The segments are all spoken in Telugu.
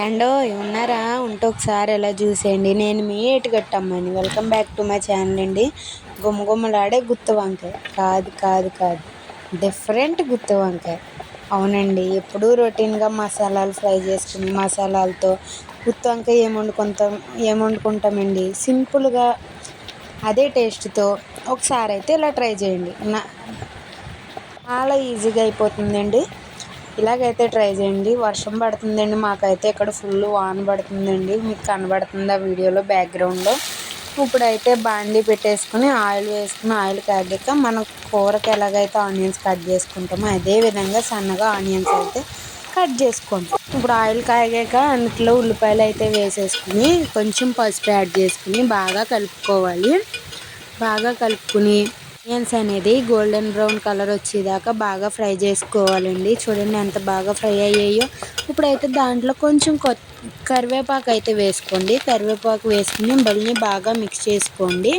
ఏండో ఉన్నారా? ఉంటే ఒకసారి ఎలా చూసేయండి. నేను మీ ఏటుగట్టమ్మని. Welcome back to my channel అండి. గుమ్మగుమ్మలాడే గుత్తి వంకాయ కాదు కాదు కాదు, డిఫరెంట్ గుత్తి వంకాయ. అవునండి, ఎప్పుడూ రొటీన్గా మసాలాలు ఫ్రై చేసుకుని మసాలాలతో గుత్తి వంకాయ ఏం వండుకుంటామండి సింపుల్గా, అదే టేస్ట్తో. ఒకసారి అయితే ఇలా ట్రై చేయండి. చాలా ఈజీగా అయిపోతుందండి. ఇలాగైతే ట్రై చేయండి. వర్షం పడుతుందండి, మాకైతే ఇక్కడ ఫుల్ వాన పడుతుందండి. మీకు కనబడుతుంది ఆ వీడియోలో బ్యాక్గ్రౌండ్లో. ఇప్పుడైతే బాండీ పెట్టేసుకుని ఆయిల్ వేసుకుని, ఆయిల్ కాగాక మనం కూరకి ఎలాగైతే ఆనియన్స్ కట్ చేసుకుంటామో అదే విధంగా సన్నగా ఆనియన్స్ అయితే కట్ చేసుకోండి. ఇప్పుడు ఆయిల్ కాగాక అందులో ఉల్లిపాయలు అయితే వేసేసుకుని కొంచెం పసుపు యాడ్ చేసుకుని బాగా కలుపుకోవాలి. బాగా కలుపుకుని ఆనియన్స్ అనేది గోల్డెన్ బ్రౌన్ కలర్ వచ్చేదాకా బాగా ఫ్రై చేసుకోవాలండి. చూడండి ఎంత బాగా ఫ్రై అయ్యాయో. ఇప్పుడైతే దాంట్లో కొంచెం కరివేపాకు అయితే వేసుకోండి. కరివేపాకు వేసుకుని మళ్ళీ బాగా మిక్స్ చేసుకోండి.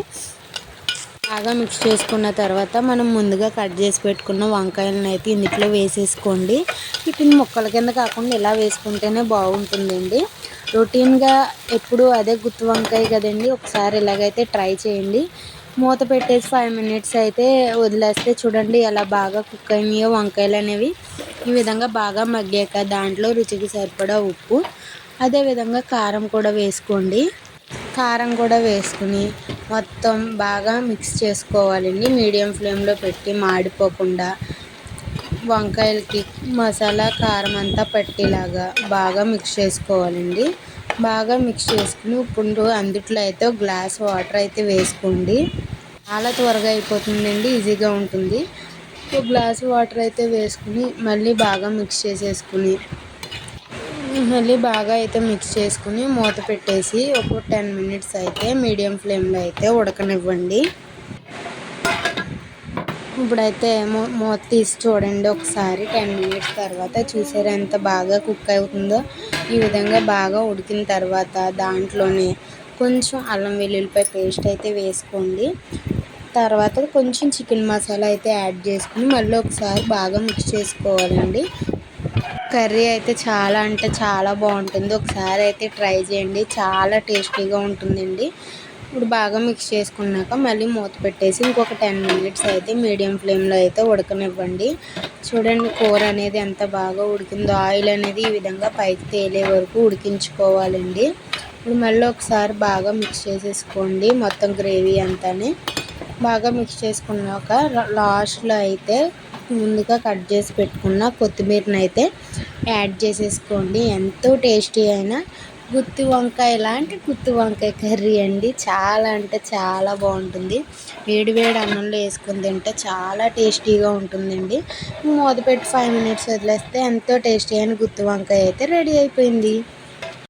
బాగా మిక్స్ చేసుకున్న తర్వాత మనం ముందుగా కట్ చేసి పెట్టుకున్న వంకాయలను అయితే ఇందులో వేసేసుకోండి. వీటిని ముక్కల కింద కాకుండా ఇలా వేసుకుంటేనే బాగుంటుందండి. రొటీన్గా ఎప్పుడు అదే గుత్తి వంకాయ కదండి, ఒకసారి ఇలాగైతే ట్రై చేయండి. మూత పెట్టేసి 5 minutes అయితే వదిలేస్తే చూడండి ఎలా బాగా కుక్ అయినాయో వంకాయలు అనేవి. ఈ విధంగా బాగా మగ్గాక దాంట్లో రుచికి సరిపడా ఉప్పు, అదేవిధంగా కారం కూడా వేసుకోండి. కారం కూడా వేసుకుని మొత్తం బాగా మిక్స్ చేసుకోవాలండి. మీడియం ఫ్లేమ్లో పెట్టి మాడిపోకుండా వంకాయలకి మసాలా కారం అంతా పట్టేలాగా బాగా మిక్స్ చేసుకోవాలండి. బాగా మిక్స్ చేసుకుని ఇప్పుడు అందుట్లో అయితే ఒక గ్లాస్ వాటర్ అయితే వేసుకోండి. చాలా త్వరగా అయిపోతుందండి, ఈజీగా ఉంటుంది. ఒక గ్లాస్ వాటర్ అయితే వేసుకుని మళ్ళీ బాగా మిక్స్ చేసేసుకుని మూత పెట్టేసి ఒక 10 minutes అయితే మీడియం ఫ్లేమ్లో అయితే ఉడకనివ్వండి. ఇప్పుడైతే మూత తీసి చూడండి ఒకసారి. 10 minutes తర్వాత చూసారా ఎంత బాగా కుక్ అవుతుందో. ఈ విధంగా బాగా ఉడికిన తర్వాత దాంట్లోనే కొంచెం అల్లం వెల్లుల్లిపాయ పేస్ట్ అయితే వేసుకోండి. తర్వాత కొంచెం చికెన్ మసాలా అయితే యాడ్ చేసుకుని మళ్ళీ ఒకసారి బాగా మిక్స్ చేసుకోవాలండి. కర్రీ అయితే చాలా అంటే చాలా బాగుంటుంది. ఒకసారి అయితే ట్రై చేయండి, చాలా టేస్టీగా ఉంటుందండి. ఇప్పుడు బాగా మిక్స్ చేసుకున్నాక మళ్ళీ మూత పెట్టేసి ఇంకొక 10 minutes అయితే మీడియం ఫ్లేమ్లో అయితే ఉడకనివ్వండి. చూడండి కూర అనేది ఎంత బాగా ఉడికిందో. ఆయిల్ అనేది ఈ విధంగా పైకి తేలే వరకు ఉడికించుకోవాలండి. ఇప్పుడు మళ్ళీ ఒకసారి బాగా మిక్స్ చేసేసుకోండి మొత్తం గ్రేవీ అంతానే. బాగా మిక్స్ చేసుకున్నాక లాస్ట్లో అయితే ముందుగా కట్ చేసి పెట్టుకున్న కొత్తిమీరని అయితే యాడ్ చేసేసుకోండి. ఎంతో టేస్టీ అయిన గుత్తి వంకాయ లాంటి గుత్తి వంకాయ కర్రీ అండి. చాలా అంటే చాలా బాగుంటుంది. వేడి వేడి అన్నంలో వేసుకొని తింటే చాలా టేస్టీగా ఉంటుందండి. మూత పెట్టి 5 minutes వదిలేస్తే ఎంతో టేస్టీ అయిన గుత్తి వంకాయ అయితే రెడీ అయిపోయింది.